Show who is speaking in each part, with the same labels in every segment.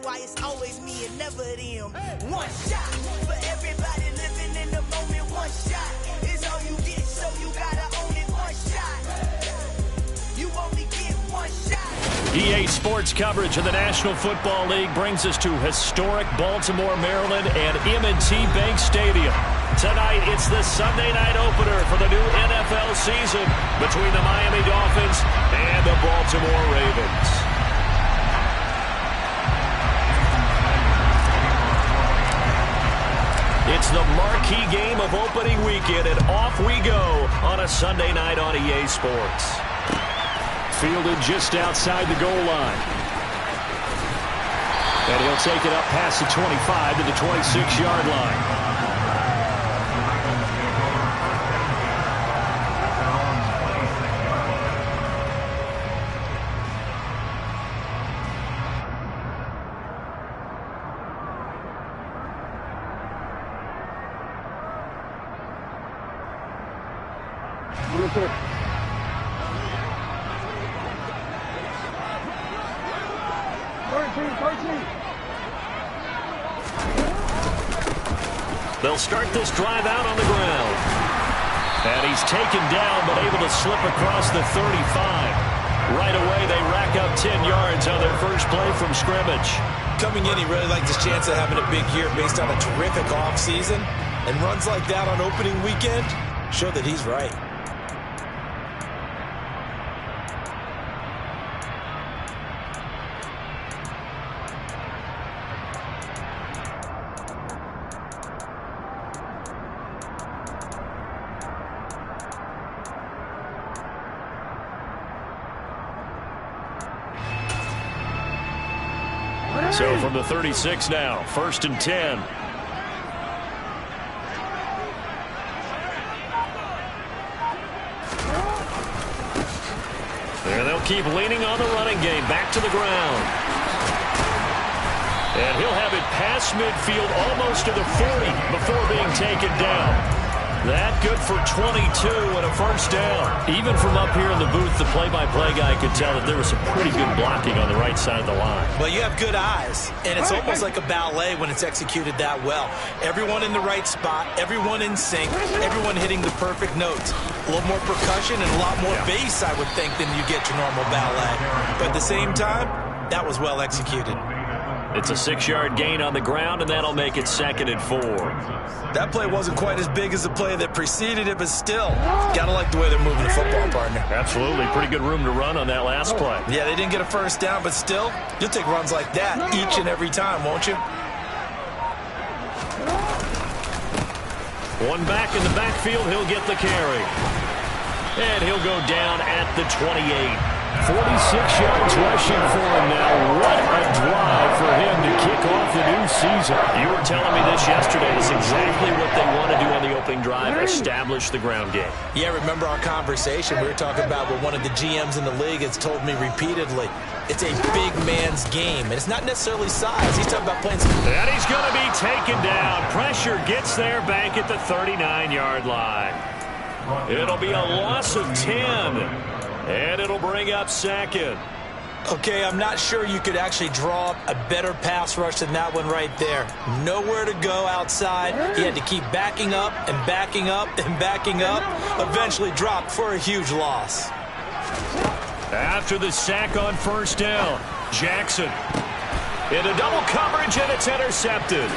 Speaker 1: why it's always me and never them. One shot for everybody living in the moment. One shot is all you get, so you gotta own it. One shot, you only get one shot.
Speaker 2: EA Sports coverage of the National Football League brings us to historic Baltimore, Maryland, and M&T Bank Stadium. Tonight, it's the Sunday night opener for the new NFL season between the Miami Dolphins and the Baltimore Ravens. It's the marquee game of opening weekend, and off we go on a Sunday night on EA Sports. Fielded just outside the goal line. And he'll take it up past the 25 to the 26-yard line. They'll start this drive out on the ground. And he's taken down, but able to slip across the 35. Right away, they rack up 10 yards on their first play from scrimmage.
Speaker 3: Coming in, he really liked his chance of having a big year based on a terrific offseason. And runs like that on opening weekend show that he's right.
Speaker 2: So from the 36 now, 1st and 10. And they'll keep leaning on the running game. Back to the ground. And he'll have it past midfield almost to the 40 before being taken down. That good for 22 and a first down. Even from up here in the booth, the play-by-play guy could tell that there was some pretty good blocking on the right side of the line.
Speaker 3: Well, you have good eyes, and it's almost like a ballet when it's executed that well. Everyone in the right spot, everyone in sync, everyone hitting the perfect notes. A little more percussion and a lot more bass, I would think, than you get your normal ballet. But at the same time, that was well executed.
Speaker 2: It's a 6-yard gain on the ground, and that'll make it 2nd and 4.
Speaker 3: That play wasn't quite as big as the play that preceded it, but still, gotta like the way they're moving the football, partner.
Speaker 2: Absolutely. Pretty good room to run on that last play.
Speaker 3: Yeah, they didn't get a first down, but still, you'll take runs like that each and every time, won't you?
Speaker 2: One back in the backfield, he'll get the carry. And he'll go down at the 28. 46 yards rushing for him now. What a drive for him to kick off the new season. You were telling me this yesterday. It's exactly what they want to do on the opening drive, establish the ground game.
Speaker 3: Yeah, remember our conversation. We were talking about what one of the GMs in the league has told me repeatedly. It's a big man's game, and it's not necessarily size. He's talking about playing some...
Speaker 2: And he's going to be taken down. Pressure gets there back at the 39-yard line. It'll be a loss of 10. And it'll bring up 2nd.
Speaker 3: Okay, I'm not sure you could actually draw up a better pass rush than that one right there. Nowhere to go outside. He had to keep backing up and backing up and backing up. Eventually dropped for a huge loss.
Speaker 2: After the sack on first down, Jackson into double coverage, and it's intercepted.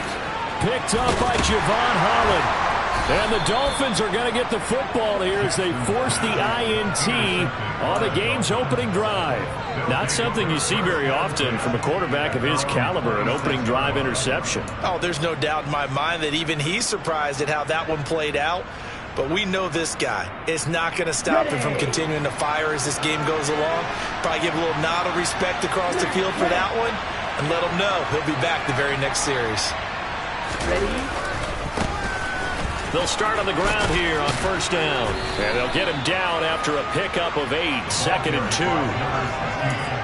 Speaker 2: Picked up by Javon Holland. And the Dolphins are going to get the football here as they force the INT on the game's opening drive. Not something you see very often from a quarterback of his caliber, an opening drive interception.
Speaker 3: Oh, there's no doubt in my mind that even he's surprised at how that one played out. But we know this guy is not going to stop him from continuing to fire as this game goes along. Probably give a little nod of respect across the field for that one and let him know he'll be back the very next series.
Speaker 1: Ready?
Speaker 2: They'll start on the ground here on first down. And they'll get him down after a pickup of 8, 2nd and 2.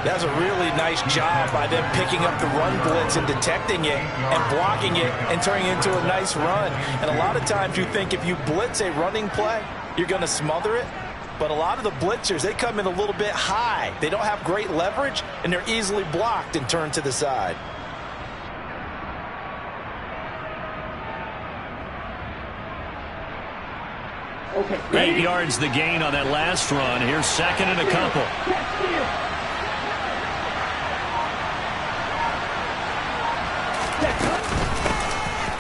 Speaker 3: That's a really nice job by them picking up the run blitz and detecting it and blocking it and turning it into a nice run. And a lot of times you think if you blitz a running play, you're going to smother it. But a lot of the blitzers, they come in a little bit high. They don't have great leverage, and they're easily blocked and turned to the side.
Speaker 2: 8 yards the gain on that last run. Here's second and a couple.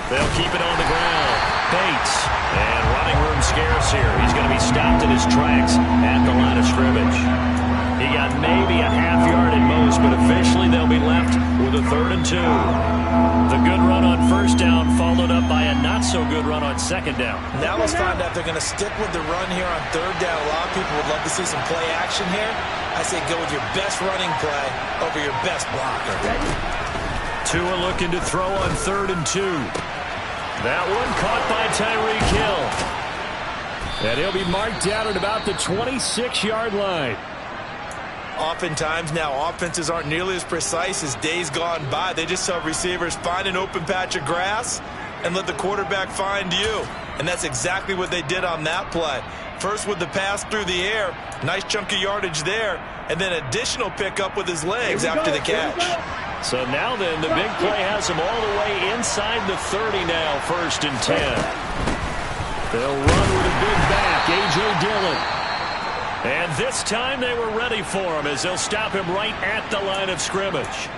Speaker 2: They'll keep it on the ground. Bates. And running room scarce here. He's going to be stopped in his tracks at the line of scrimmage. He got maybe a half yard at most, but officially they'll be left with a 3rd and 2. The good run on first down followed up by a not-so-good run on second down.
Speaker 3: Now let's find out if they're going to stick with the run here on 3rd down. A lot of people would love to see some play action here. I say go with your best running play over your best blocker.
Speaker 2: Tua looking to throw on 3rd and 2. That one caught by Tyreek Hill. And he'll be marked down at about the 26-yard line.
Speaker 3: Oftentimes now offenses aren't nearly as precise as days gone by. They just have receivers find an open patch of grass and let the quarterback find you. And that's exactly what they did on that play. First with the pass through the air, nice chunk of yardage there, and then additional pickup with his legs after the catch.
Speaker 2: So now then, the big play has him all the way inside the 30 now, 1st and 10. They'll run with a big back, A.J. Dillon. And this time they were ready for him as they'll stop him right at the line of scrimmage.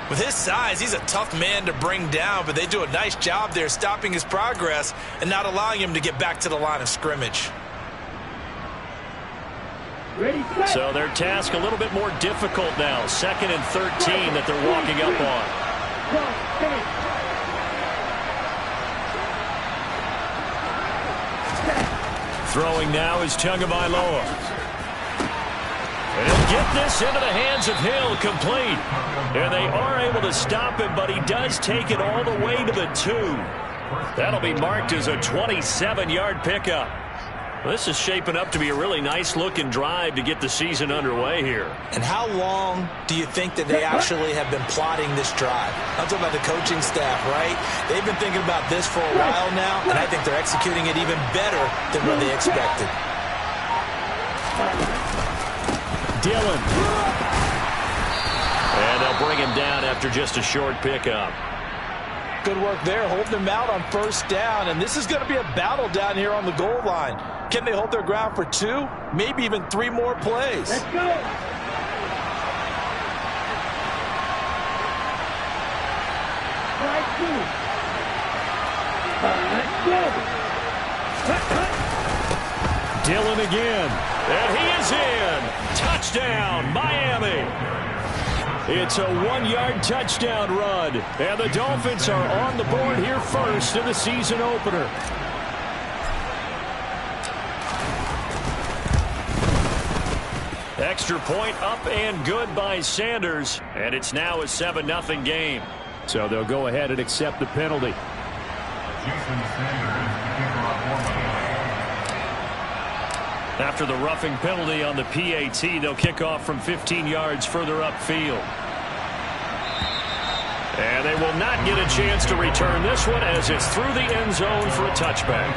Speaker 3: With his size, he's a tough man to bring down, but they do a nice job there stopping his progress and not allowing him to get back to the line of scrimmage.
Speaker 2: So their task a little bit more difficult now. 2nd and 13 that they're walking up on. Throwing now is Tagovailoa. And he'll get this into the hands of Hill, complete. And they are able to stop him, but he does take it all the way to the 2. That'll be marked as a 27-yard pickup. This is shaping up to be a really nice-looking drive to get the season underway here.
Speaker 3: And how long do you think that they actually have been plotting this drive? I'm talking about the coaching staff, right? They've been thinking about this for a while now, and I think they're executing it even better than what they expected.
Speaker 2: Dillon. And they'll bring him down after just a short pickup.
Speaker 3: Good work there, holding them out on 1st down, and this is going to be a battle down here on the goal line. Can they hold their ground for 2, maybe even 3 more plays?
Speaker 4: Let's go.
Speaker 2: Dillon again, and he is in. Touchdown, Miami. It's a 1-yard touchdown run, and the Dolphins are on the board here first in the season opener. Extra point up and good by Sanders, and it's now a 7-0 game. So they'll go ahead and accept the penalty. After the roughing penalty on the PAT, they'll kick off from 15 yards further upfield. And they will not get a chance to return this one as it's through the end zone for a touchback.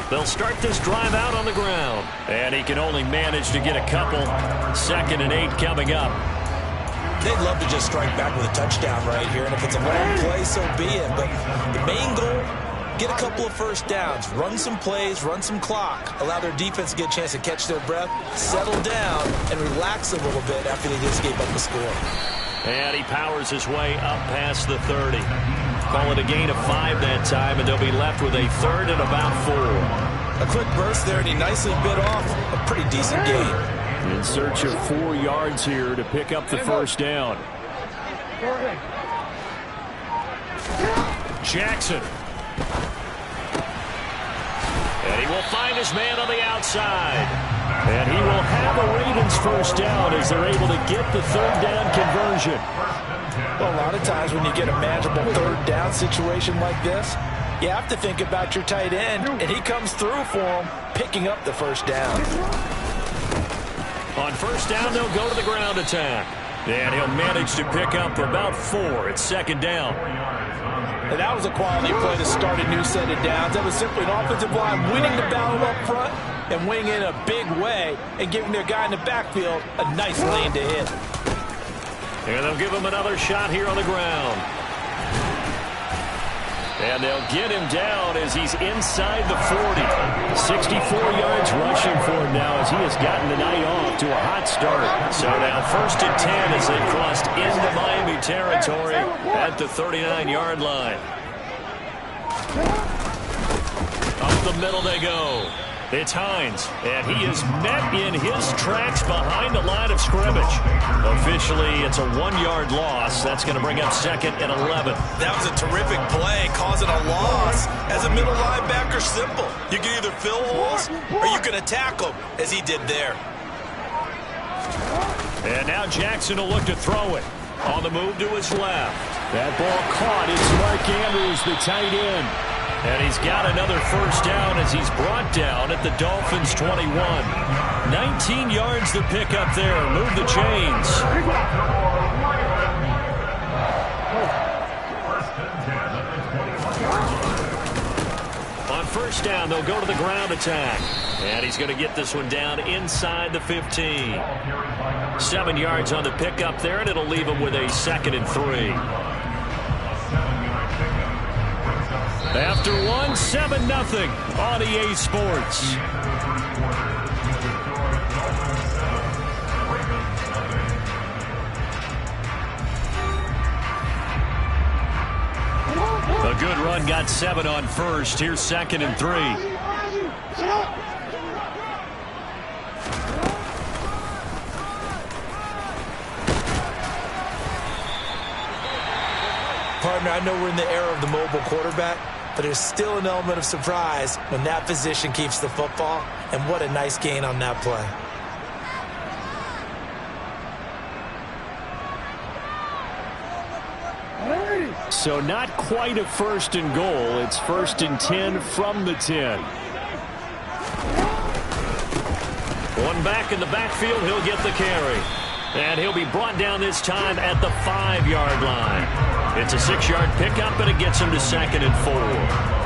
Speaker 2: They'll start this drive out on the ground. And he can only manage to get a couple. 2nd and 8 coming up.
Speaker 3: They'd love to just strike back with a touchdown right here, and if it's a long play, so be it. But the main goal, get a couple of 1st downs, run some plays, run some clock, allow their defense to get a chance to catch their breath, settle down, and relax a little bit after they just gave up the score.
Speaker 2: And he powers his way up past the 30. Call it a gain of 5 that time, and they'll be left with a 3rd and about 4.
Speaker 3: A quick burst there, and he nicely bit off a pretty decent gain.
Speaker 2: In search of 4 yards here to pick up the 1st down. Jackson. And he will find his man on the outside. And he will have a Ravens 1st down as they're able to get the 3rd down conversion.
Speaker 3: Well, a lot of times when you get a manageable 3rd down situation like this, you have to think about your tight end, and he comes through for him, picking up the 1st down.
Speaker 2: On 1st down, they'll go to the ground attack. And he'll manage to pick up about 4 at 2nd down.
Speaker 3: And that was a quality play to start a new set of downs. That was simply an offensive line winning the battle up front and winning in a big way and giving their guy in the backfield a nice lane to hit.
Speaker 2: And they'll give him another shot here on the ground. And they'll get him down as he's inside the 40. 64 yards rushing for him now as he has gotten the night off to a hot start. So now 1st and 10 as they crossed into Miami territory at the 39-yard line. Up the middle they go. It's Hines, and he is met in his tracks behind the line of scrimmage. Officially, it's a 1-yard loss. That's going to bring up 2nd and 11.
Speaker 3: That was a terrific play, causing a loss. As a middle linebacker, simple. You can either fill holes or you can attack them, as he did there.
Speaker 2: And now Jackson will look to throw it. On the move to his left. That ball caught. It's Mark Andrews, the tight end. And he's got another 1st down as he's brought down at the Dolphins' 21. 19 yards to pick up there. Move the chains. On 1st down, they'll go to the ground attack. And he's going to get this one down inside the 15. 7 yards on the pickup there, and it'll leave him with a 2nd and 3. After 1, 7-0 on EA Sports. A good run, got 7 on 1st. Here's 2nd and 3.
Speaker 3: Partner, I know we're in the era of the mobile quarterback, but there's still an element of surprise when that position keeps the football, and what a nice gain on that play.
Speaker 2: So not quite a 1st and goal. It's 1st and 10 from the 10. One back in the backfield, he'll get the carry. And he'll be brought down this time at the 5-yard line. It's a 6-yard pickup, and it gets him to 2nd and 4.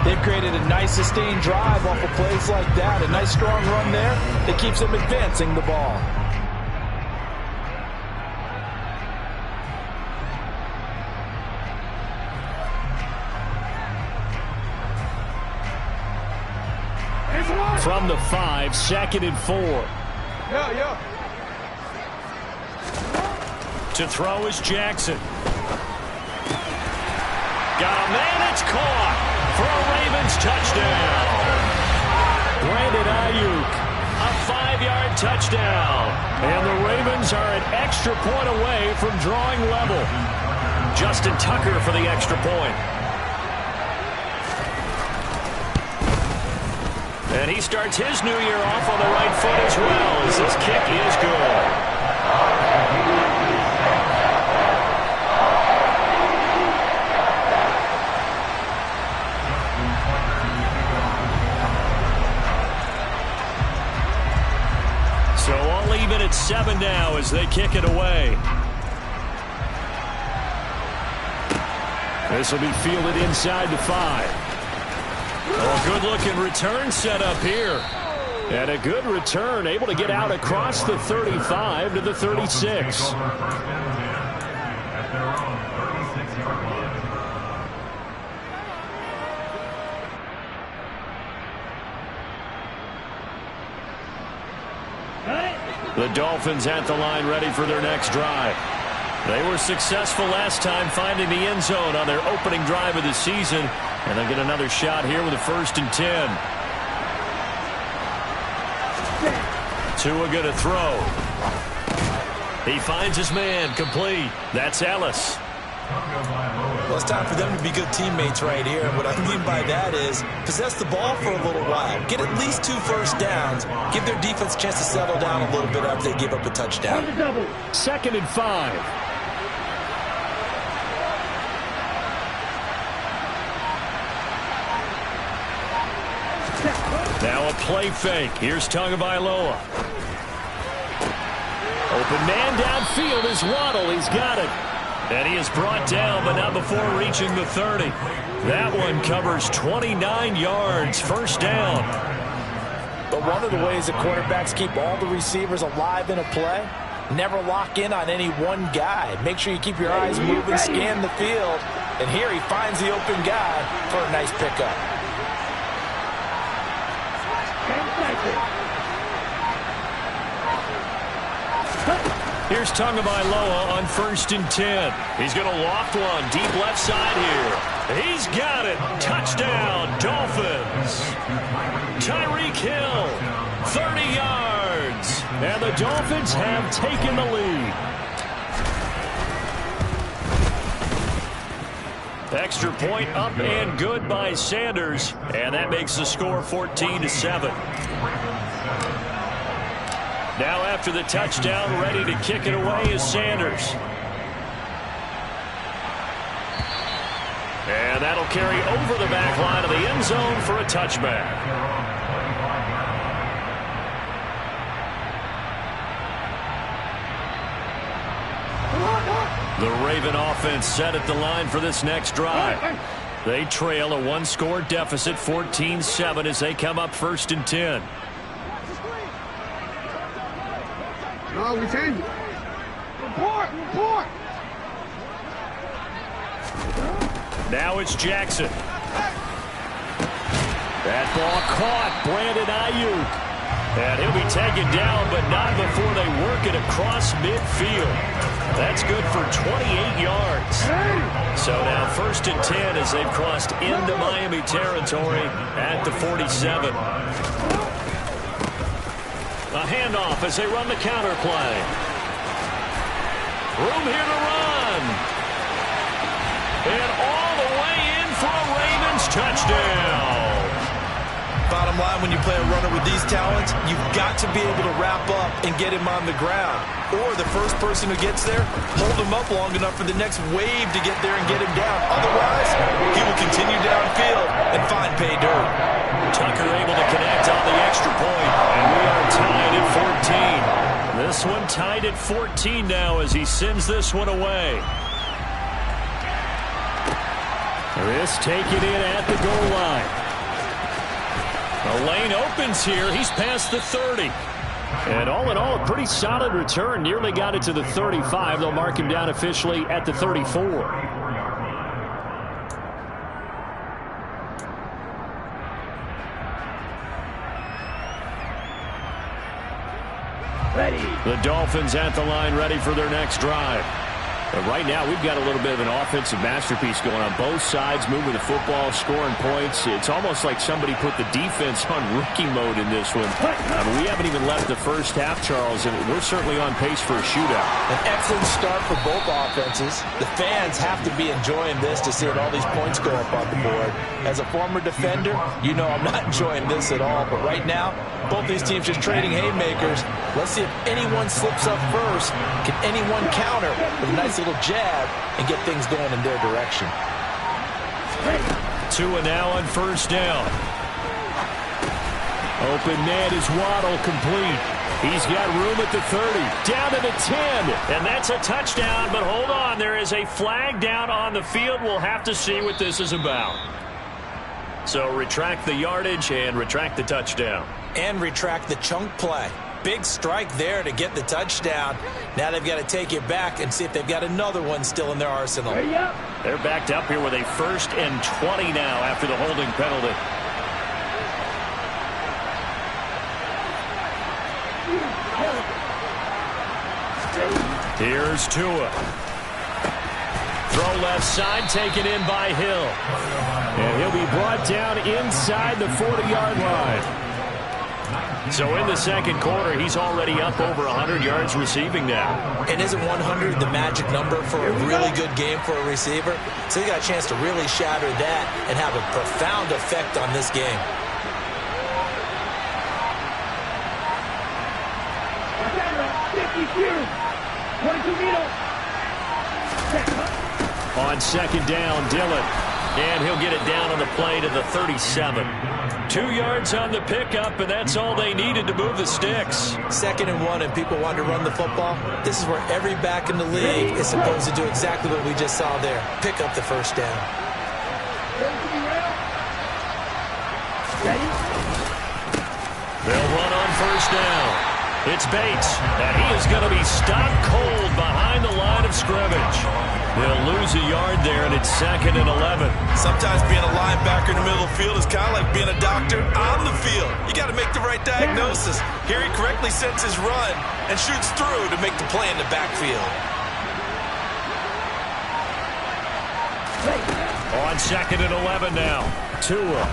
Speaker 3: They've created a nice sustained drive off of plays like that. A nice strong run there that keeps them advancing the ball.
Speaker 2: From the 5, 2nd and 4. To throw is Jackson. Got a man, it's caught for a Ravens touchdown. Brandon Ayuk, a 5-yard touchdown. And the Ravens are an extra point away from drawing level. Justin Tucker for the extra point. And he starts his new year off on the right foot as well, as this kick is good. So all even at 7 now as they kick it away. This will be fielded inside the 5. Oh, good-looking return set up here. And a good return, able to get out across the 35 to the 36. The Dolphins at the line ready for their next drive. They were successful last time finding the end zone on their opening drive of the season. And they'll get another shot here with a 1st and 10. Tua going to throw. He finds his man, complete. That's Ellis.
Speaker 3: Well, it's time for them to be good teammates right here. And what I mean by that is possess the ball for a little while. Get at least 2 first downs. Give their defense a chance to settle down a little bit after they give up a touchdown.
Speaker 2: 2nd and 5. Now a play fake. Here's Tagovailoa. Open man downfield is Waddle. He's got it. And he is brought down, but not before reaching the 30. That one covers 29 yards. First down.
Speaker 3: But one of the ways that quarterbacks keep all the receivers alive in a play, never lock in on any one guy. Make sure you keep your eyes moving, scan the field. And here he finds the open guy for a nice pickup.
Speaker 2: Here's Tagovailoa on 1st and 10. He's going to loft one deep left side here. He's got it. Touchdown, Dolphins. Tyreek Hill, 30 yards. And the Dolphins have taken the lead. Extra point up and good by Sanders. And that makes the score 14-7. Now after the touchdown, ready to kick it away is Sanders. And that'll carry over the back line of the end zone for a touchback. The Raven offense set at the line for this next drive. They trail a one-score deficit, 14-7, as they come up 1st and 10.
Speaker 4: No, we change it. Report!
Speaker 2: Now it's Jackson. That ball caught. Brandon Ayuk. And he'll be taken down, but not before they work it across midfield. That's good for 28 yards. So now 1st and 10 as they've crossed into Miami territory at the 47. A handoff as they run the counter play. Room here to run. And all the way in for a Ravens touchdown.
Speaker 3: Bottom line, when you play a runner with these talents, you've got to be able to wrap up and get him on the ground. Or the first person who gets there, hold him up long enough for the next wave to get there and get him down. Otherwise, he will continue downfield and find pay dirt.
Speaker 2: Tucker able to connect on the extra point, and we are tied at 14. This one tied at 14 now as he sends this one away. This taken in at the goal line. The lane opens here. He's past the 30. And all in all, a pretty solid return. Nearly got it to the 35. They'll mark him down officially at the 34. The Dolphins at the line ready for their next drive. But right now, we've got a little bit of an offensive masterpiece going on both sides, moving the football, scoring points. It's almost like somebody put the defense on rookie mode in this one. I mean, we haven't even left the first half, Charles, and we're certainly on pace for a shootout.
Speaker 3: An excellent start for both offenses. The fans have to be enjoying this to see all these points go up on the board. As a former defender, you know I'm not enjoying this at all. But right now, both these teams just trading haymakers. Let's see if anyone slips up first. Can anyone counter with a nice little jab and get things going in their direction?
Speaker 2: Tua now on 1st down. Open man is Waddle, complete. He's got room at the 30, down to the 10, and that's a touchdown. But hold on, there is a flag down on the field. We'll have to see what this is about. So retract the yardage and retract the touchdown. And retract the chunk play. Big strike there to get the touchdown. Now they've got to take it back and see if they've got another one still in their arsenal. They're backed up here with a 1st and 20 now after the holding penalty. Here's Tua. Throw left side, taken in by Hill. And he'll be brought down inside the 40-yard line. So in the second quarter, he's already up over 100 yards receiving now.
Speaker 3: And isn't 100 the magic number for a really good game for a receiver? So he got a chance to really shatter that and have a profound effect on this game. On 2nd down, Dillon. And he'll get it down on the play to the 37.
Speaker 2: 2 yards on the pickup, and that's all they needed to move the sticks.
Speaker 3: 2nd and 1, and people want to run the football. This is where every back in the league is supposed to do exactly what we just saw there. Pick up the first down.
Speaker 2: They'll run on first down. It's Bates, and he is going to be stopped cold behind the line of scrimmage. They'll lose a yard there, and it's 2nd and 11.
Speaker 3: Sometimes being a linebacker in the middle of the field is kind of like being a doctor on the field. You got to make the right diagnosis. Here he correctly sets his run and shoots through to make the play in the backfield.
Speaker 2: On 2nd and 11 now. Tua.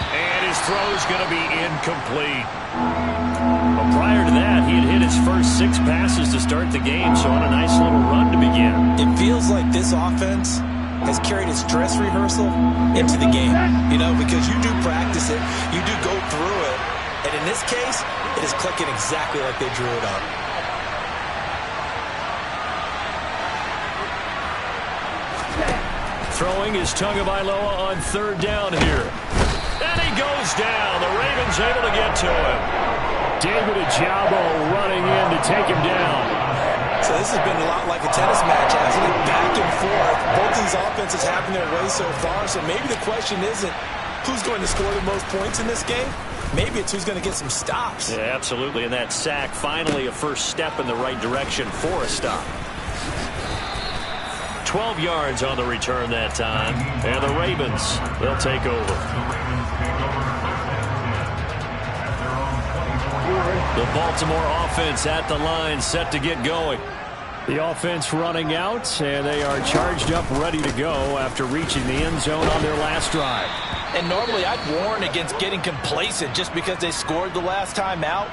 Speaker 2: And his throw's going to be incomplete. But prior to that, he had hit his first 6 passes to start the game, so on a nice little run to begin.
Speaker 3: It feels like this offense has carried its dress rehearsal into the game. You know, because you do practice it, you do go through it, and in this case, it is clicking exactly like they drew it up.
Speaker 2: Throwing is Tagovailoa on 3rd down here. And he goes down. The Ravens able to get to him. David Ojabo running in to take him down.
Speaker 3: So this has been a lot like a tennis match, hasn't it? Back and forth. Both these offenses having their way so far, so maybe the question isn't who's going to score the most points in this game. Maybe it's who's going to get some stops.
Speaker 2: Yeah, absolutely. And that sack, finally a first step in the right direction for a stop. 12 yards on the return that time. And the Ravens, they'll take over. The Baltimore offense at the line, set to get going. The offense running out, and they are charged up, ready to go after reaching the end zone on their last drive.
Speaker 3: And normally I'd warn against getting complacent just because they scored the last time out.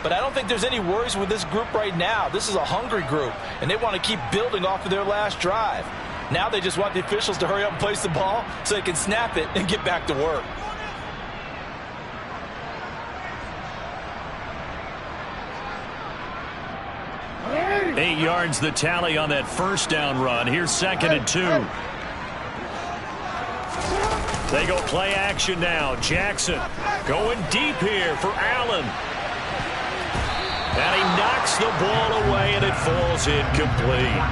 Speaker 3: But I don't think there's any worries with this group right now. This is a hungry group, and they want to keep building off of their last drive. Now they just want the officials to hurry up and place the ball so they can snap it and get back to work.
Speaker 2: Eight yards the tally on that first down run. Here's 2nd and 2. They go play action now. Jackson going deep here for Allen. And he knocks the ball away, and it falls incomplete.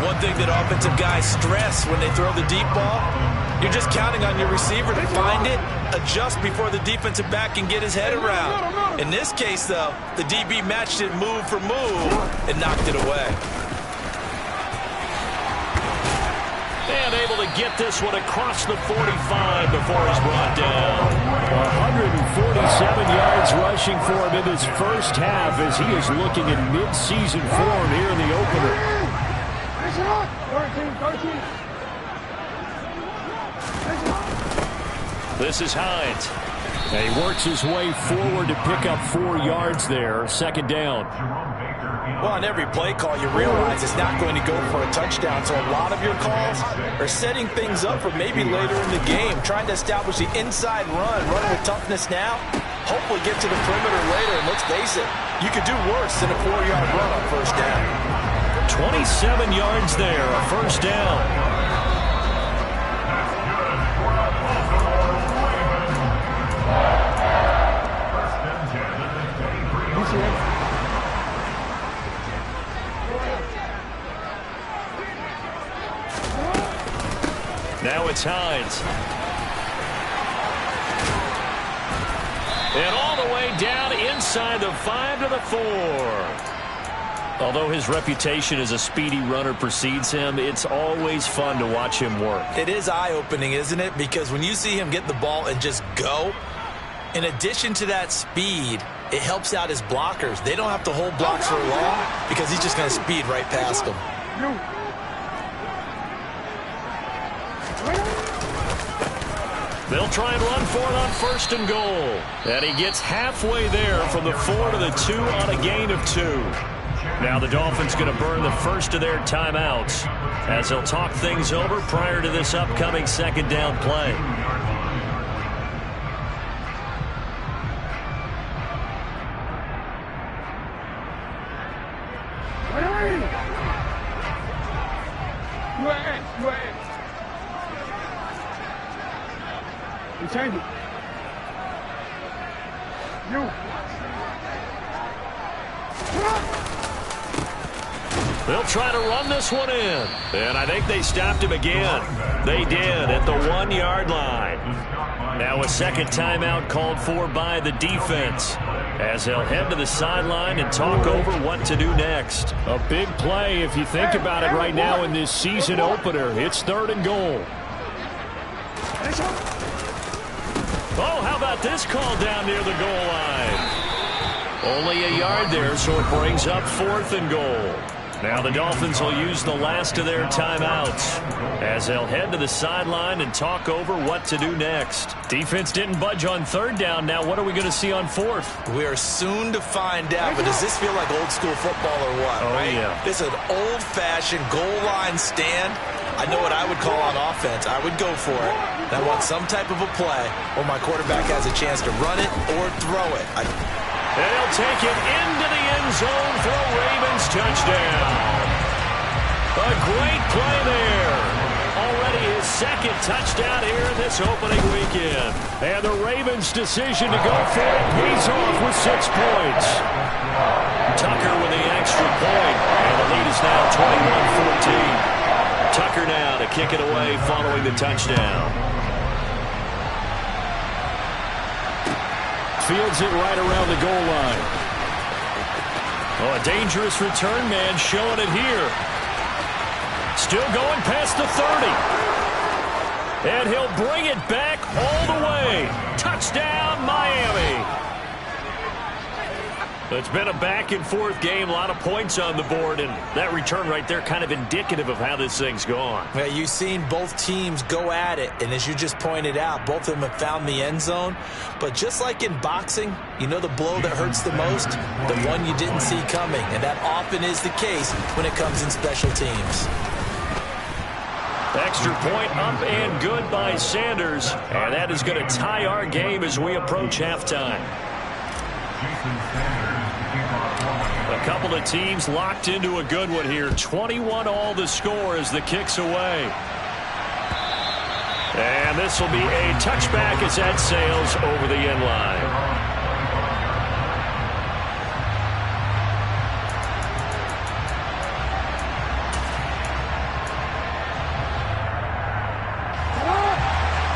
Speaker 3: One thing that offensive guys stress when they throw the deep ball, you're just counting on your receiver to find it, adjust before the defensive back can get his head around. In this case, though, the DB matched it move for move and knocked it away.
Speaker 2: And able to get this one across the 45 before he's brought down. 147 yards rushing for him in this first half as he is looking in mid-season form here in the opener. 13. This is Hines. And he works his way forward to pick up 4 yards there. 2nd down.
Speaker 3: Well, on every play call, you realize it's not going to go for a touchdown. So a lot of your calls are setting things up for maybe later in the game, trying to establish the inside running with toughness now, hopefully get to the perimeter later. And let's face it, you could do worse than a 4-yard run on first down.
Speaker 2: 27 yards there, a first down. Now it's Hines. And all the way down inside the 5 to the 4. Although his reputation as a speedy runner precedes him, it's always fun to watch him work.
Speaker 3: It is eye-opening, isn't it? Because when you see him get the ball and just go, in addition to that speed, it helps out his blockers. They don't have to hold blocks for long because he's just going to speed right past them.
Speaker 2: They'll try and run for it on 1st and goal. And he gets halfway there from the 4 to the 2 on a gain of 2. Now the Dolphins going to burn the first of their timeouts as they'll talk things over prior to this upcoming 2nd down play.
Speaker 4: change it. You.
Speaker 2: They'll try to run this one in. And I think they stopped him again. They did at the 1-yard line. Now a second timeout called for by the defense, as they'll head to the sideline and talk over what to do next. A big play if you think about it right now in this season opener. It's 3rd and goal. Oh, how about this call down near the goal line? Only a yard there, so it brings up 4th and goal. Now the Dolphins will use the last of their timeouts as they'll head to the sideline and talk over what to do next. Defense didn't budge on 3rd down. Now what are we going to see on 4th?
Speaker 3: We are soon to find out, but does this feel like old school football or what?
Speaker 2: Oh,
Speaker 3: right?
Speaker 2: yeah.
Speaker 3: This is an old-fashioned goal line stand. I know what I would call on offense. I would go for it. I want some type of a play where my quarterback has a chance to run it or throw it.
Speaker 2: They'll take it into the end zone for a Ravens touchdown. A great play there. Already his 2nd touchdown here in this opening weekend. And the Ravens' decision to go for it pays off with 6 points. Tucker with the extra point, and the lead is now 21-14. Tucker now to kick it away following the touchdown. Fields it right around the goal line. Oh, a dangerous return man showing it here. Still going past the 30. And he'll bring it back all the way. Touchdown, Miami. It's been a back-and-forth game, a lot of points on the board, and that return right there kind of indicative of how this thing's gone.
Speaker 3: Yeah, you've seen both teams go at it, and as you just pointed out, both of them have found the end zone. But just like in boxing, you know the blow that hurts the most? The one you didn't see coming, and that often is the case when it comes in special teams.
Speaker 2: Extra point up and good by Sanders, and that is going to tie our game as we approach halftime. A couple of teams locked into a good one here. 21-all the score as the kick's away. And this will be a touchback as that sails over the end line.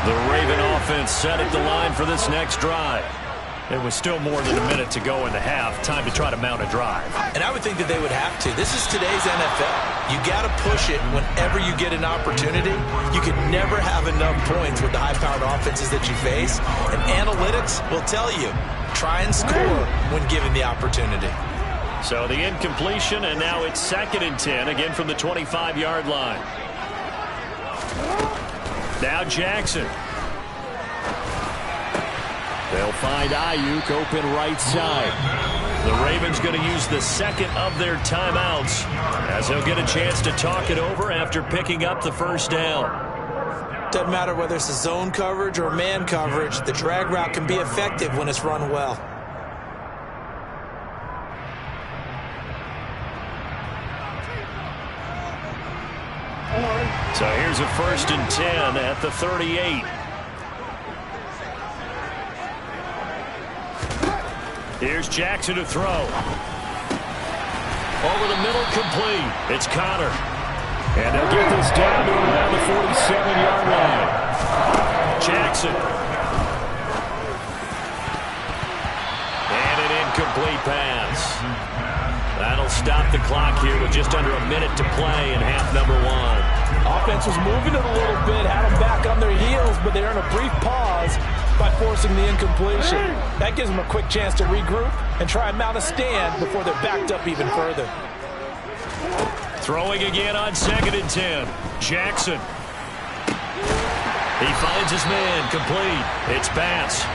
Speaker 2: The Raven offense set at the line for this next drive. There was still more than a minute to go in the half. Time to try to mount a drive.
Speaker 3: And I would think that they would have to. This is today's NFL. You got to push it whenever you get an opportunity. You can never have enough points with the high-powered offenses that you face. And analytics will tell you, try and score when given the opportunity.
Speaker 2: So the incompletion, and now it's 2nd and 10, again from the 25-yard line. Now Jackson. They'll find Ayuk open right side. The Ravens going to use the 2nd of their timeouts as they'll get a chance to talk it over after picking up the 1st down.
Speaker 3: Doesn't matter whether it's a zone coverage or man coverage, the drag route can be effective when it's run well.
Speaker 2: So here's a 1st and 10 at the 38. Here's Jackson to throw. Over the middle, complete. It's Connor. And they'll get this down to around the 47-yard line. Jackson. And an incomplete pass. That'll stop the clock here with just under a minute to play in half number 1.
Speaker 5: Offense was moving it a little bit, had them back on their heels, but they're in a brief pause by forcing the incompletion. That gives them a quick chance to regroup and try and mount a stand before they're backed up even further.
Speaker 2: Throwing again on 2nd and 10. Jackson. He finds his man, complete. It's Bass.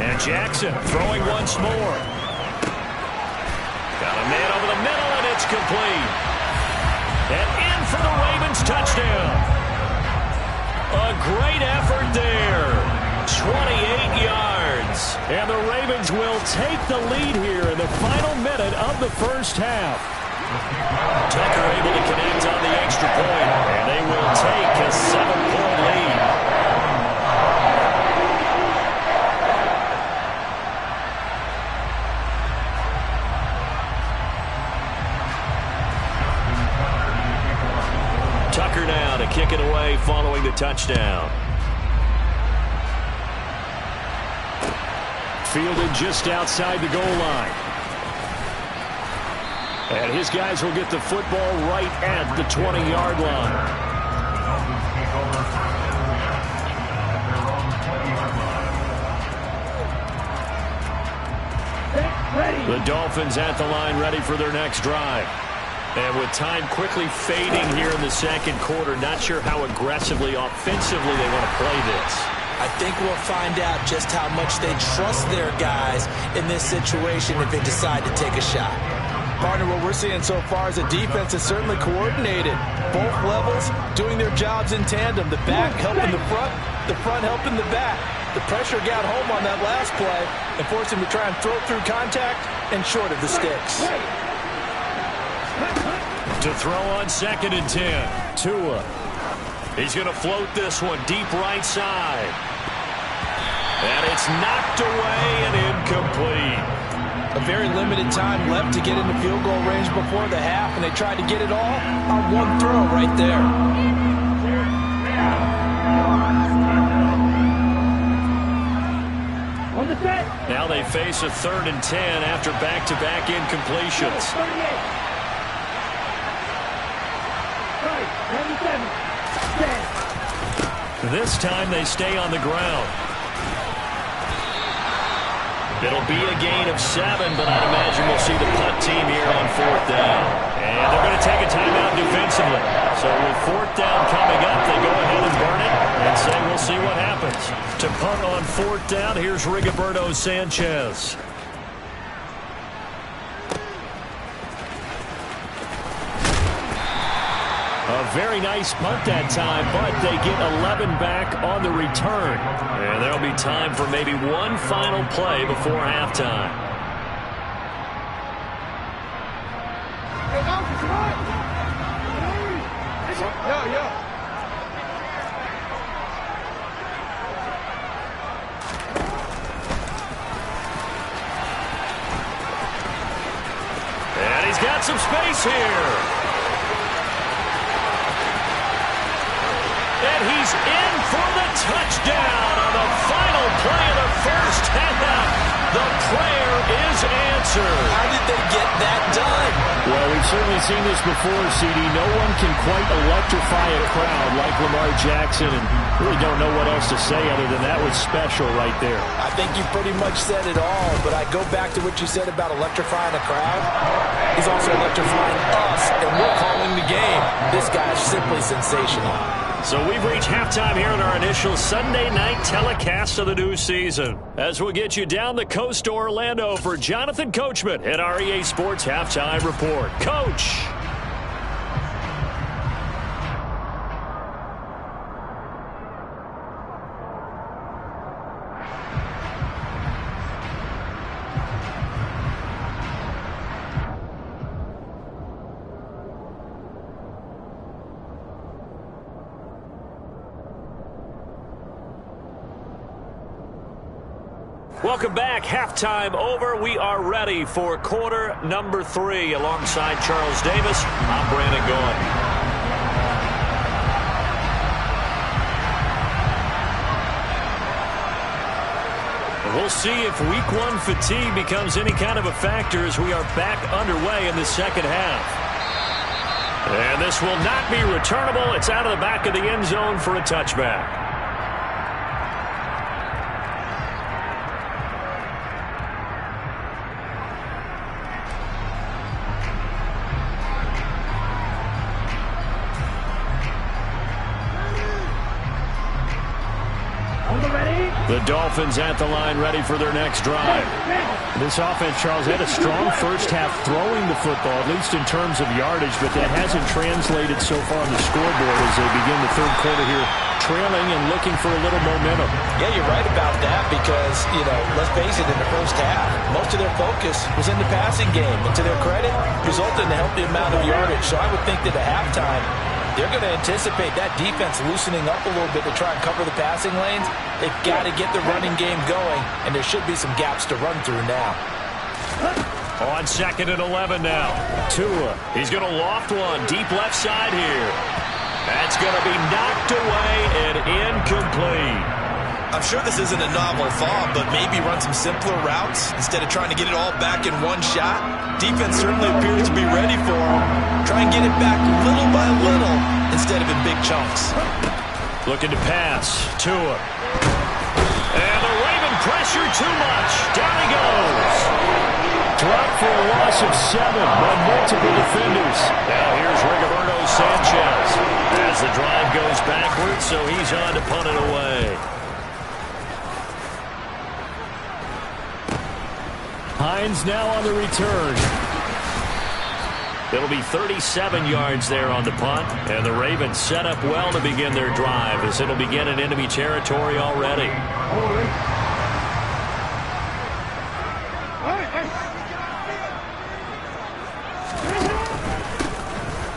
Speaker 2: And Jackson throwing once more. Got a man over the middle, and it's complete. And in for the Ravens touchdown. A great effort there. 28 yards. And the Ravens will take the lead here in the final minute of the 1st half. Tucker able to connect on the extra point, and they will take a 7-point lead. Tucker now to kick it away following the touchdown. Fielded just outside the goal line. And his guys will get the football right at the 20-yard line. The Dolphins at the line ready for their next drive. And with time quickly fading here in the second quarter, not sure how aggressively, offensively they want to play this.
Speaker 3: I think we'll find out just how much they trust their guys in this situation if they decide to take a shot.
Speaker 5: Partner, what we're seeing so far is a defense is certainly coordinated. Both levels doing their jobs in tandem. The back helping the front helping the back. The pressure got home on that last play and forced him to try and throw through contact and short of the sticks.
Speaker 2: To throw on 2nd and 10. Tua. He's going to float this one deep right side. And it's knocked away and incomplete.
Speaker 5: A very limited time left to get into field goal range before the half, and they tried to get it all on one throw right there.
Speaker 2: Now they face a 3rd and 10 after back-to-back incompletions. This time they stay on the ground. It'll be a gain of 7, but I'd imagine we'll see the punt team here on 4th down. And they're going to take a timeout defensively. So with 4th down coming up, they go ahead and burn it and say we'll see what happens. To punt on 4th down, here's Rigoberto Sanchez. A very nice punt that time, but they get 11 back on the return. And there'll be time for maybe one final play before halftime. And he's got some space here. And he's in for the touchdown on the final play of the first half. The prayer is answered.
Speaker 3: How did they get that done?
Speaker 2: Well, we've certainly seen this before, CD. No one can quite electrify a crowd like Lamar Jackson, and really don't know what else to say other than that was special right there.
Speaker 3: I think you pretty much said it all, but I go back to what you said about electrifying a crowd. He's also electrifying us, and we're calling the game. This guy's simply sensational.
Speaker 2: So we've reached halftime here in our initial Sunday night telecast of the new season. As we'll get you down the coast to Orlando for Jonathan Coachman at our EA Sports Halftime Report. Coach! Welcome back. Halftime over. We are ready for quarter number 3. Alongside Charles Davis, I'm Brandon Goin. We'll see if week 1 fatigue becomes any kind of a factor as we are back underway in the second half. And this will not be returnable. It's out of the back of the end zone for a touchback. The Dolphins at the line ready for their next drive. This offense, Charles, had a strong first half throwing the football, at least in terms of yardage, but that hasn't translated so far on the scoreboard as they begin the third quarter here, trailing and looking for a little momentum.
Speaker 5: Yeah, you're right about that because, let's face it, in the first half, most of their focus was in the passing game. And to their credit, resulted in a healthy amount of yardage. So I would think that at halftime, they're going to anticipate that defense loosening up a little bit to try and cover the passing lanes. They've got to get the running game going, and there should be some gaps to run through now.
Speaker 2: On 2nd and 11 now. Tua. He's going to loft one deep left side here. That's going to be knocked away and incomplete.
Speaker 3: I'm sure this isn't a novel thought, but maybe run some simpler routes instead of trying to get it all back in one shot. Defense certainly appears to be ready for him. Try and get it back little by little instead of in big chunks.
Speaker 2: Looking to pass. Tua. And the Raven pressure too much. Down he goes. Drop for a loss of 7 by multiple defenders. Now here's Rigoberto Sanchez as the drive goes backwards, so he's on to punt it away. Hines now on the return. It'll be 37 yards there on the punt, and the Ravens set up well to begin their drive as it'll begin in enemy territory already.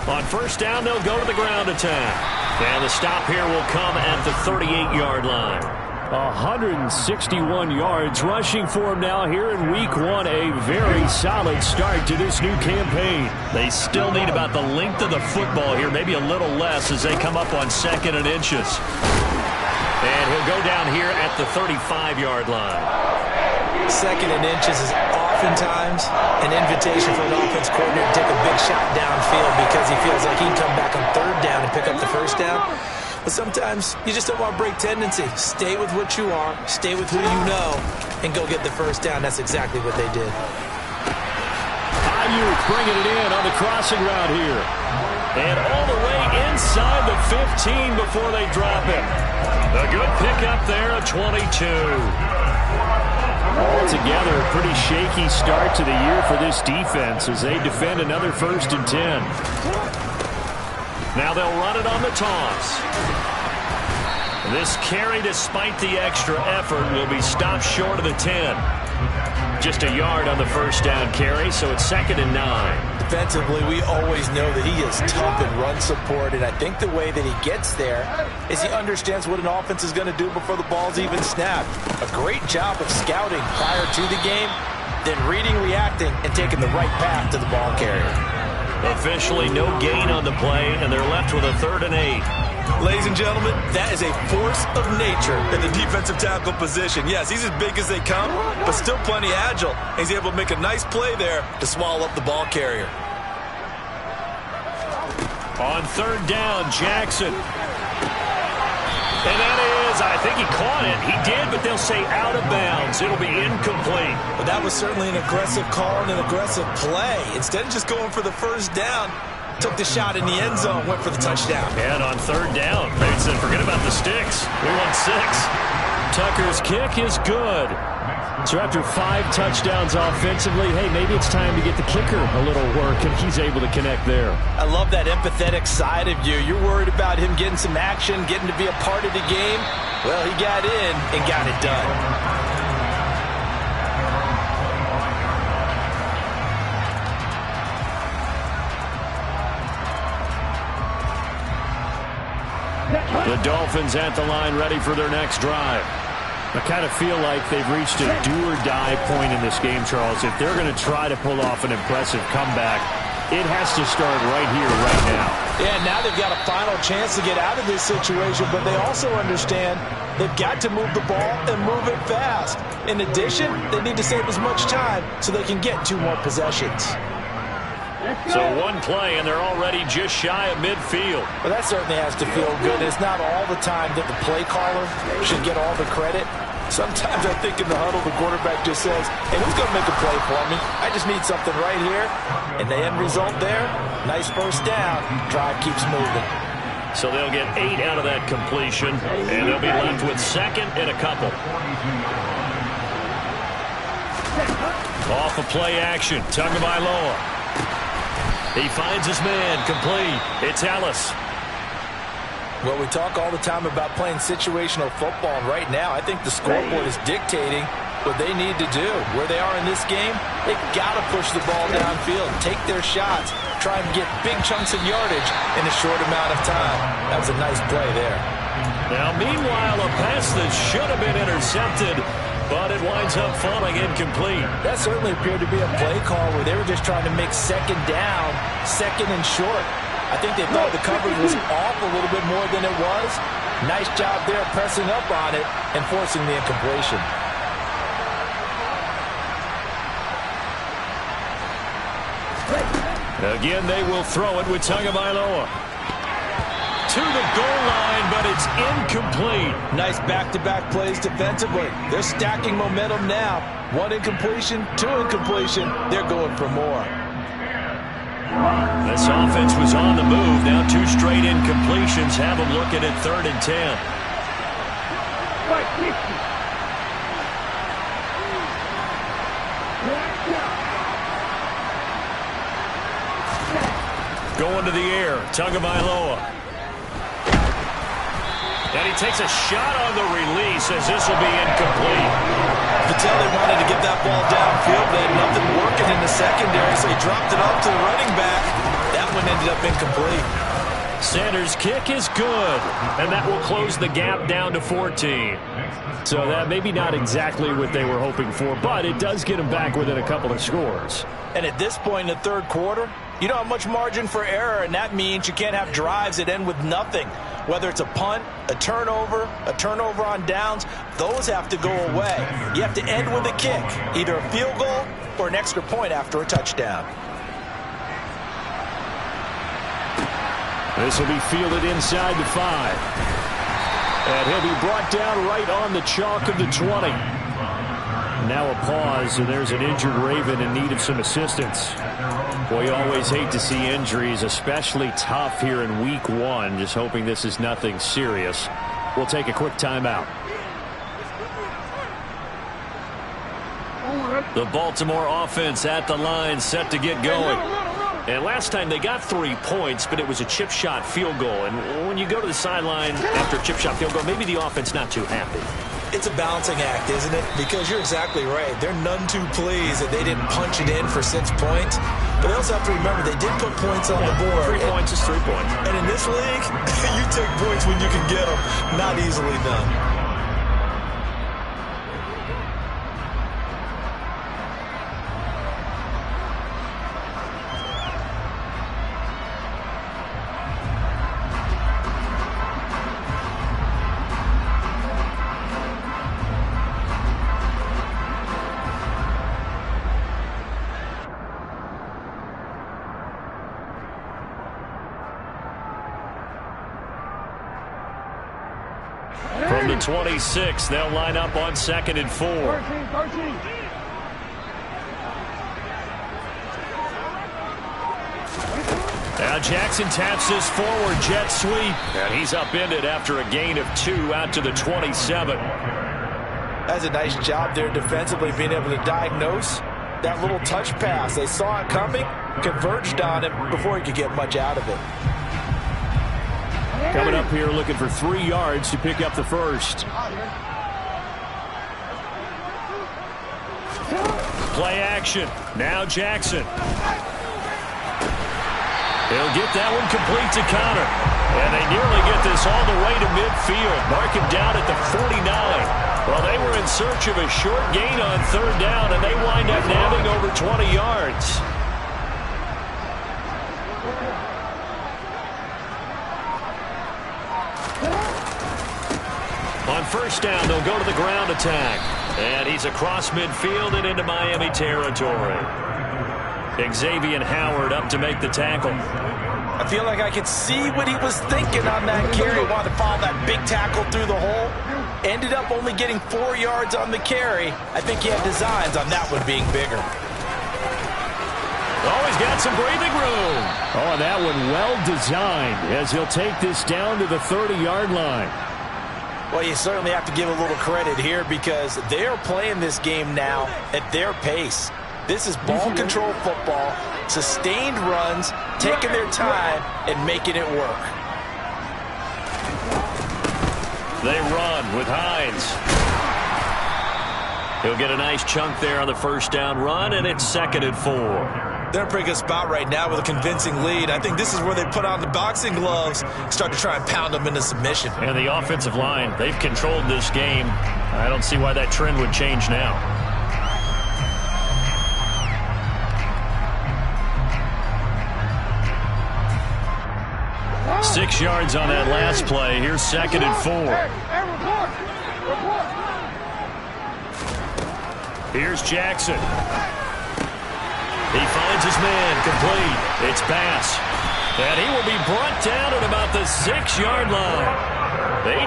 Speaker 2: On first down, they'll go to the ground attack. And the stop here will come at the 38-yard line. 161 yards rushing for him now here in week 1. A very solid start to this new campaign. They still need about the length of the football here, maybe a little less as they come up on 2nd and inches. And he'll go down here at the 35-yard line.
Speaker 5: 2nd and inches is oftentimes an invitation for an offense coordinator to take a big shot downfield because he feels like he can come back on 3rd down and pick up the 1st down. But sometimes you just don't want to break tendency. Stay with what you are, stay with who you know, and go get the 1st down. That's exactly what they did.
Speaker 2: Ayuk bringing it in on the crossing route here. And all the way inside the 15 before they drop it. A good pickup there, a 22. Altogether, a pretty shaky start to the year for this defense as they defend another 1st and 10. Now they'll run it on the toss. This carry, despite the extra effort, will be stopped short of the 10. Just a yard on the 1st down carry, so it's 2nd and 9.
Speaker 5: Defensively, we always know that he is tough in run support, and I think the way that he gets there is he understands what an offense is going to do before the ball's even snapped. A great job of scouting prior to the game, then reading, reacting, and taking the right path to the ball carrier.
Speaker 2: Officially no gain on the play, and they're left with a 3rd and 8.
Speaker 3: Ladies and gentlemen, that is a force of nature in the defensive tackle position. Yes, he's as big as they come, but still plenty agile. He's able to make a nice play there to swallow up the ball carrier.
Speaker 2: On 3rd down, Jackson. And that is, I think he caught it. He did, but they'll say out of bounds. It'll be incomplete.
Speaker 3: But that was certainly an aggressive call and an aggressive play. Instead of just going for the 1st down, took the shot in the end zone, went for the touchdown.
Speaker 2: And on 3rd down, they said, forget about the sticks. We want 6. Tucker's kick is good. So after 5 touchdowns offensively, hey, maybe it's time to get the kicker a little work, and he's able to connect there.
Speaker 5: I love that empathetic side of you. You're worried about him getting some action, getting to be a part of the game. Well, he got in and got it done.
Speaker 2: The Dolphins at the line ready for their next drive. I kind of feel like they've reached a do-or-die point in this game, Charles. If they're going to try to pull off an impressive comeback, it has to start right here, right now.
Speaker 5: Yeah, now they've got a final chance to get out of this situation, but they also understand they've got to move the ball and move it fast. In addition, they need to save as much time so they can get 2 more possessions.
Speaker 2: So 1 play, and they're already just shy of midfield.
Speaker 5: Well, that certainly has to feel good. It's not all the time that the play caller should get all the credit. Sometimes I think in the huddle, the quarterback just says, hey, who's going to make a play for me? I just need something right here. And the end result there, nice 1st down. Drive keeps moving.
Speaker 2: So they'll get 8 out of that completion, and they'll be left with 2nd and a couple. Off of play action, Tagovailoa. He finds his man, complete. It's Ellis.
Speaker 5: Well, we talk all the time about playing situational football, and right now I think the scoreboard is dictating what they need to do. Where they are in this game, they've got to push the ball downfield, take their shots, try and get big chunks of yardage in a short amount of time. That was a nice play there.
Speaker 2: Now, meanwhile, a pass that should have been intercepted, but it winds up falling incomplete.
Speaker 5: That certainly appeared to be a play call where they were just trying to make second down, second and short. I think they thought the coverage was off a little bit more than it was. Nice job there pressing up on it and forcing the incompletion.
Speaker 2: Again, they will throw it with Tagovailoa. To the goal line, but it's incomplete.
Speaker 5: Nice back-to-back plays defensively. They're stacking momentum now. One incompletion, two incompletion. They're going for more.
Speaker 2: This offense was on the move. Now 2 straight incompletions have them looking at 3rd and 10. Going to the air, Tagovailoa. And he takes a shot on the release as this will be incomplete.
Speaker 3: You could tell they wanted to get that ball downfield. They had nothing working in the secondary, so he dropped it off to the running back. That one ended up incomplete.
Speaker 2: Sanders' kick is good, and that will close the gap down to 14. So that maybe not exactly what they were hoping for, but it does get them back within a couple of scores.
Speaker 5: And at this point in the third quarter, you don't have much margin for error, and that means you can't have drives that end with nothing. Whether it's a punt, a turnover on downs, those have to go away. You have to end with a kick, either a field goal or an extra point after a touchdown.
Speaker 2: This will be fielded inside the 5. And he'll be brought down right on the chalk of the 20. Now a pause, and there's an injured Raven in need of some assistance. Boy, you always hate to see injuries, especially tough here in week 1. Just hoping this is nothing serious. We'll take a quick timeout. The Baltimore offense at the line, set to get going. And last time they got 3 points, but it was a chip shot field goal. And when you go to the sideline after a chip shot field goal, maybe the offense not too happy.
Speaker 3: It's a balancing act, isn't it? Because you're exactly right. They're none too pleased that they didn't punch it in for 6 points. But they also have to remember they did put points on the board.
Speaker 2: 3 points is 3 points.
Speaker 3: And in this league, you take points when you can get them. Not easily done.
Speaker 2: From the 26, they'll line up on 2nd and 4.
Speaker 4: 13.
Speaker 2: Now Jackson taps this forward jet sweep, and he's upended after a gain of 2 out to the 27.
Speaker 5: That's a nice job there defensively, being able to diagnose that little touch pass. They saw it coming, converged on it before he could get much out of it.
Speaker 2: Coming up here looking for 3 yards to pick up the first. Play action. Now Jackson. He'll get that one complete to Connor. And they nearly get this all the way to midfield. Mark him down at the 49. Well, they were in search of a short gain on 3rd down, and they wind up nabbing over 20 yards. On 1st down, they'll go to the ground attack. And he's across midfield and into Miami territory. Xavier Howard up to make the tackle.
Speaker 5: I feel like I could see what he was thinking on that carry. Wanted to follow that big tackle through the hole. Ended up only getting 4 yards on the carry. I think he had designs on that one being bigger.
Speaker 2: Oh, he's got some breathing room. Oh, and that one well designed as he'll take this down to the 30-yard line.
Speaker 5: Well, you certainly have to give a little credit here because they are playing this game now at their pace. This is ball control football, sustained runs, taking their time, and making it work.
Speaker 2: They run with Hines. He'll get a nice chunk there on the first down run, and it's 2nd and 4.
Speaker 3: They're in a pretty good spot right now with a convincing lead. I think this is where they put on the boxing gloves, start to try and pound them into submission.
Speaker 2: And the offensive line, they've controlled this game. I don't see why that trend would change now.
Speaker 4: Oh.
Speaker 2: 6 yards on that last play. Here's 2nd and 4. Here's Jackson. He finds his man, complete. It's pass. And he will be brought down at about the 6-yard line.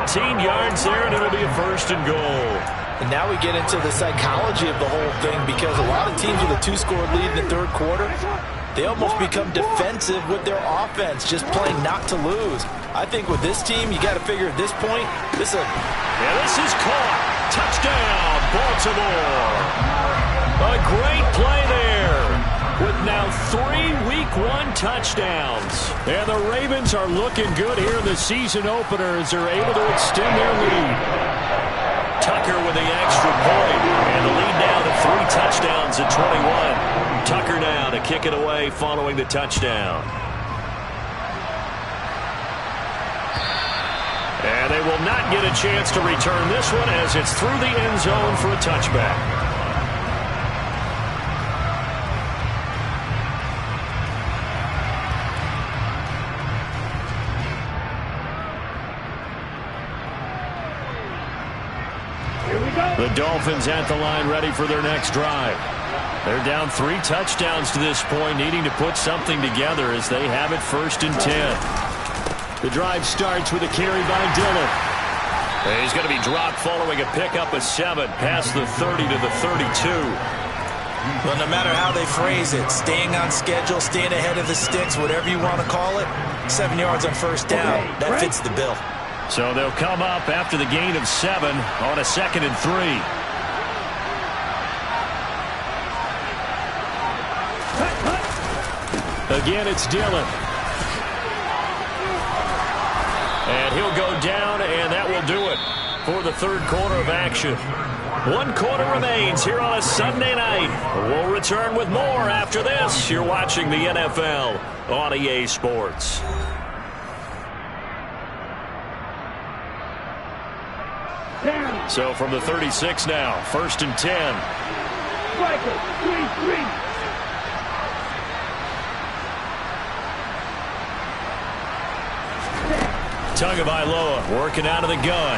Speaker 2: 18 yards there, and it'll be a 1st and goal.
Speaker 5: And now we get into the psychology of the whole thing, because a lot of teams with a 2-score lead in the 3rd quarter, they almost become defensive with their offense, just playing not to lose. I think with this team, you got to figure at this point, this is
Speaker 2: caught. Touchdown, Baltimore. A great play there with now 3 Week 1 touchdowns. And the Ravens are looking good here in the season opener as they're able to extend their lead. Tucker with the extra point, and the lead now to 3 touchdowns at 21. Tucker now to kick it away following the touchdown. And they will not get a chance to return this one as it's through the end zone for a touchback. The Dolphins at the line ready for their next drive. They're down 3 touchdowns to this point, needing to put something together as they have it 1st and 10. The drive starts with a carry by Dillon. He's going to be dropped following a pickup of 7 past the 30 to the 32.
Speaker 3: Well, no matter how they phrase it, staying on schedule, staying ahead of the sticks, whatever you want to call it, 7 yards on 1st down, that fits the bill.
Speaker 2: So they'll come up after the gain of 7 on a 2nd and 3. Again, it's Dillon. And he'll go down, and that will do it for the 3rd quarter of action. 1 quarter remains here on a Sunday night. We'll return with more after this. You're watching the NFL on EA Sports. So from the 36 now, 1st and 10. Tagovailoa working out of the gun.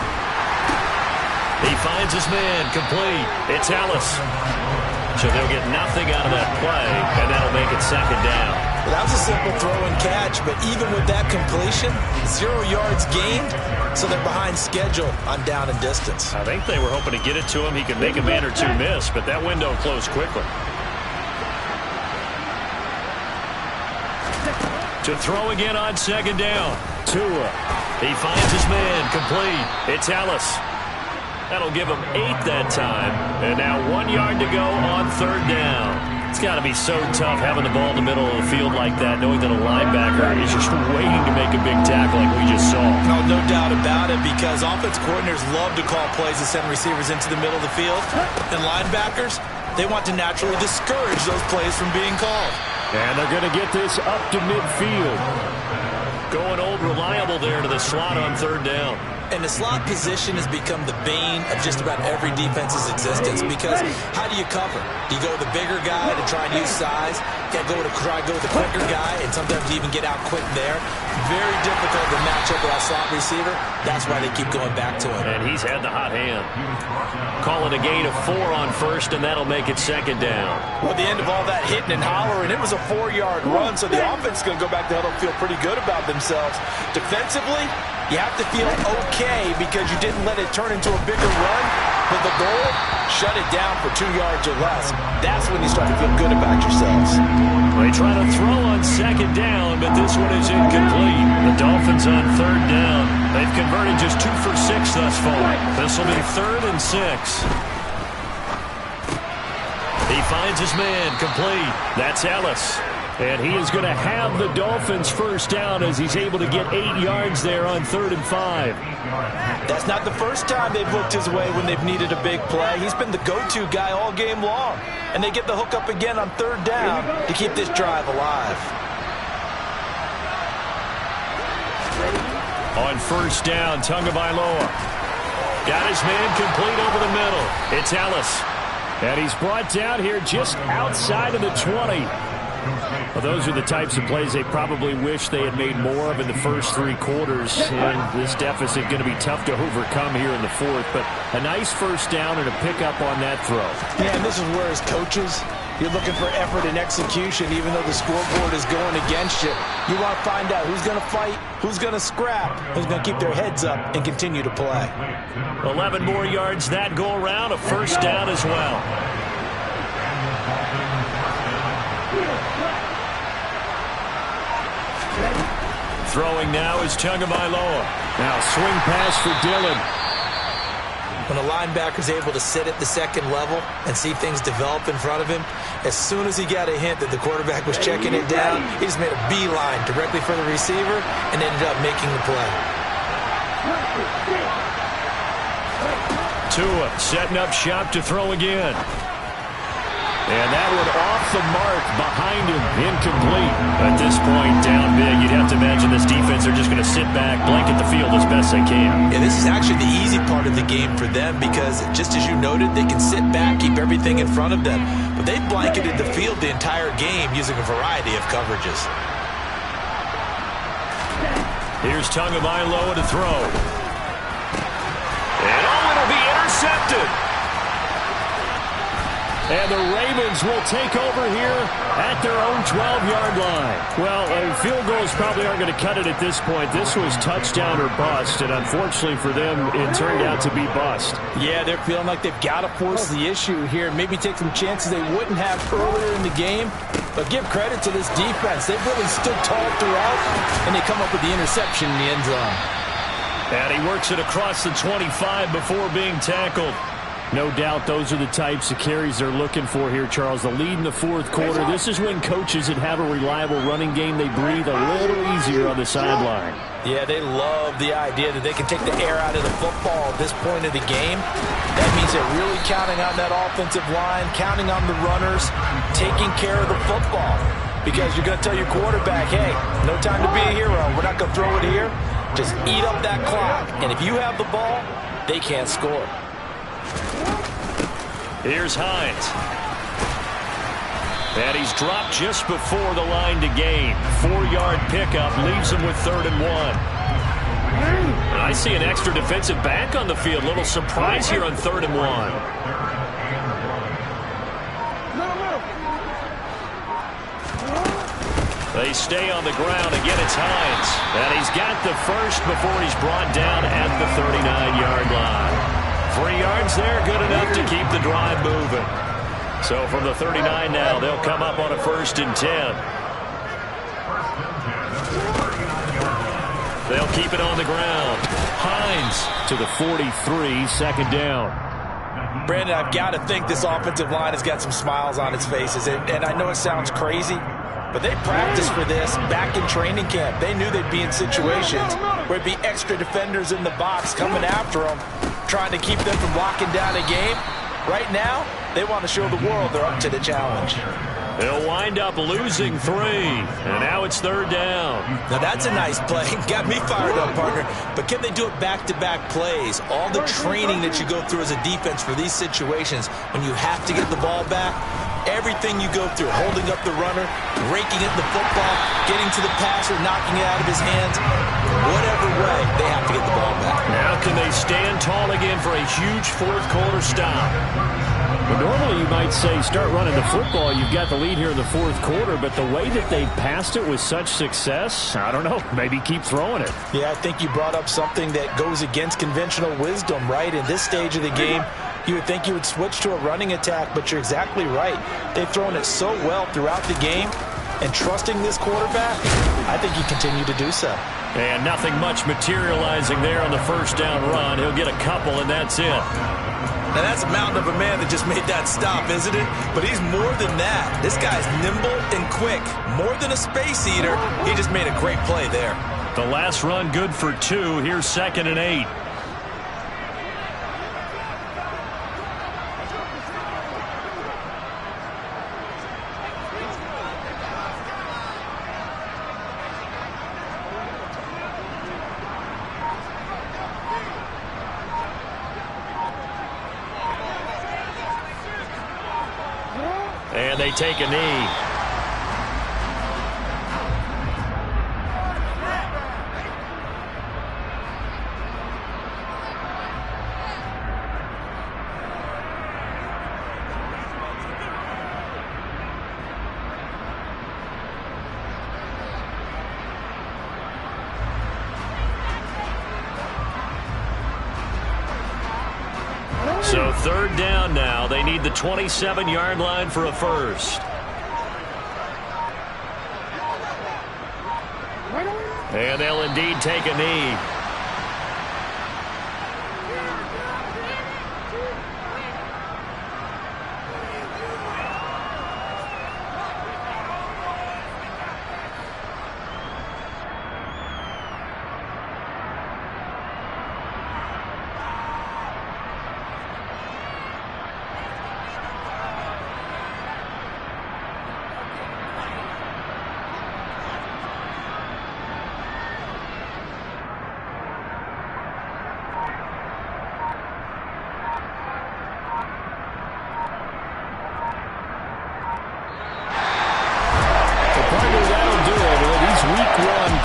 Speaker 2: He finds his man, complete. It's Ellis. So they'll get nothing out of that play, and that'll make it 2nd down.
Speaker 3: Well, that was a simple throw and catch, but even with that completion, 0 yards gained, so they're behind schedule on down and distance.
Speaker 2: I think they were hoping to get it to him. He could make a man or 2 miss, but that window closed quickly. To throw again on 2nd down. Tua. He finds his man, complete. It's Ellis. That'll give him 8 that time. And now 1 yard to go on 3rd down. It's got to be so tough having the ball in the middle of the field like that, knowing that a linebacker is just waiting to make a big tackle like we just saw.
Speaker 3: No doubt about it, because offense coordinators love to call plays and send receivers into the middle of the field. And linebackers, they want to naturally discourage those plays from being called.
Speaker 2: And they're going to get this up to midfield. Going old reliable there to the slot on 3rd down.
Speaker 3: And the slot position has become the bane of just about every defense's existence, because how do you cover? Do you go with the bigger guy to try and use size? You got to try to go with the quicker guy, and sometimes you even get out quick there. Very difficult to match up with that slot receiver. That's why they keep going back to him.
Speaker 2: And he's had the hot hand. Call it a gain of 4 on 1st, and that'll make it 2nd down.
Speaker 5: Well, at the end of all that hitting and hollering, it was a 4-yard run, so the offense is going to go back to huddle and feel pretty good about themselves. Defensively, you have to feel okay because you didn't let it turn into a bigger run. But the goal, shut it down for 2 yards or less. That's when you start to feel good about yourselves.
Speaker 2: They try to throw on 2nd down, but this one is incomplete. The Dolphins on 3rd down. They've converted just 2 for 6 thus far. This will be 3rd and 6. He finds his man, complete. That's Ellis. And he is going to have the Dolphins first down as he's able to get 8 yards there on 3rd and 5.
Speaker 5: That's not the first time they've looked his way when they've needed a big play. He's been the go-to guy all game long. And they get the hook up again on 3rd down to keep this drive alive.
Speaker 2: On 1st down, Tagovailoa got his man complete over the middle. It's Ellis. And he's brought down here just outside of the 20. Well, those are the types of plays they probably wish they had made more of in the first 3 quarters. And this deficit going to be tough to overcome here in the 4th. But a nice first down and a pickup on that throw.
Speaker 5: Yeah, and this is where as coaches, you're looking for effort and execution, even though the scoreboard is going against you. You want to find out who's going to fight, who's going to scrap, who's going to keep their heads up and continue to play.
Speaker 2: 11 more yards that go around, a first down as well. Throwing now is Tagovailoa. Now swing pass for Dillon.
Speaker 3: When a linebacker's able to sit at the second level and see things develop in front of him, as soon as he got a hint that the quarterback was checking it down, he just made a beeline directly for the receiver and ended up making the play.
Speaker 2: Tua setting up shop to throw again. And that one off the mark behind him, incomplete. At this point, down big, you'd have to imagine this defense are just going to sit back, blanket the field as best they can.
Speaker 3: Yeah, this is actually the easy part of the game for them because, just as you noted, they can sit back, keep everything in front of them. But they've blanketed the field the entire game using a variety of coverages.
Speaker 2: Here's Tagovailoa to throw. And it'll be intercepted. And the Ravens will take over here at their own 12-yard line. Well, field goals probably aren't going to cut it at this point. This was touchdown or bust, and unfortunately for them, it turned out to be bust.
Speaker 5: Yeah, they're feeling like they've got to force the issue here, maybe take some chances they wouldn't have earlier in the game. But give credit to this defense. They've really stood tall throughout, and they come up with the interception in the end zone.
Speaker 2: And he works it across the 25 before being tackled. No doubt those are the types of carries they're looking for here, Charles. The lead in the 4th quarter. This is when coaches that have a reliable running game, they breathe a little easier on the sideline.
Speaker 5: Yeah, they love the idea that they can take the air out of the football at this point of the game. That means they're really counting on that offensive line, counting on the runners, taking care of the football. Because you're going to tell your quarterback, hey, no time to be a hero. We're not going to throw it here. Just eat up that clock. And if you have the ball, they can't score.
Speaker 2: Here's Hines. And he's dropped just before the line to gain. 4-yard pickup leaves him with 3rd and 1. And I see an extra defensive back on the field. Little surprise here on 3rd and 1. They stay on the ground. Again, it's Hines. And he's got the first before he's brought down at the 39-yard line. 3 yards there, good enough to keep the drive moving. So from the 39 now, they'll come up on a 1st and 10. They'll keep it on the ground. Hines to the 43, 2nd down.
Speaker 5: Brandon, I've got to think this offensive line has got some smiles on its faces. And I know it sounds crazy, but they practiced for this back in training camp. They knew they'd be in situations where it'd be extra defenders in the box coming after them, trying to keep them from locking down a game. Right now, they want to show the world they're up to the challenge.
Speaker 2: They'll wind up losing 3, and now it's 3rd down.
Speaker 3: Now that's a nice play. Got me fired up, partner. But can they do it back-to-back plays? All the training that you go through as a defense for these situations, when you have to get the ball back, everything you go through, holding up the runner, raking at the football, getting to the passer, knocking it out of his hands, whatever way, they have to get the ball back.
Speaker 2: Now can they stand tall again for a huge 4th quarter stop? Well, normally you might say start running the football. You've got the lead here in the 4th quarter, but the way that they passed it with such success, I don't know, maybe keep throwing it.
Speaker 5: Yeah, I think you brought up something that goes against conventional wisdom, right? In this stage of the game, you would think you would switch to a running attack, but you're exactly right. They've thrown it so well throughout the game, and trusting this quarterback, I think you continue to do so.
Speaker 2: And nothing much materializing there on the 1st down run. He'll get a couple, and that's it.
Speaker 3: Now, that's a mountain of a man that just made that stop, isn't it? But he's more than that. This guy's nimble and quick. More than a space eater, he just made a great play there.
Speaker 2: The last run good for 2. Here's 2nd and 8. And they take a knee. So 3rd down now. They need the 27-yard line for a first. And they'll indeed take a knee.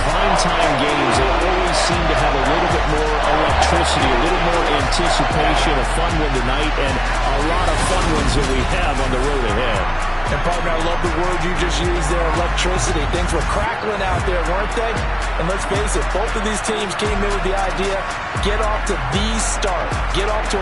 Speaker 2: Primetime games, they always seem to have a little bit more electricity, a little more anticipation, a fun one tonight, and a lot of fun ones that we have on the road ahead.
Speaker 5: And partner, I love the word you just used there, electricity. Things were crackling out there, weren't they? And let's face it, both of these teams came in with the idea, get off to the start, get off to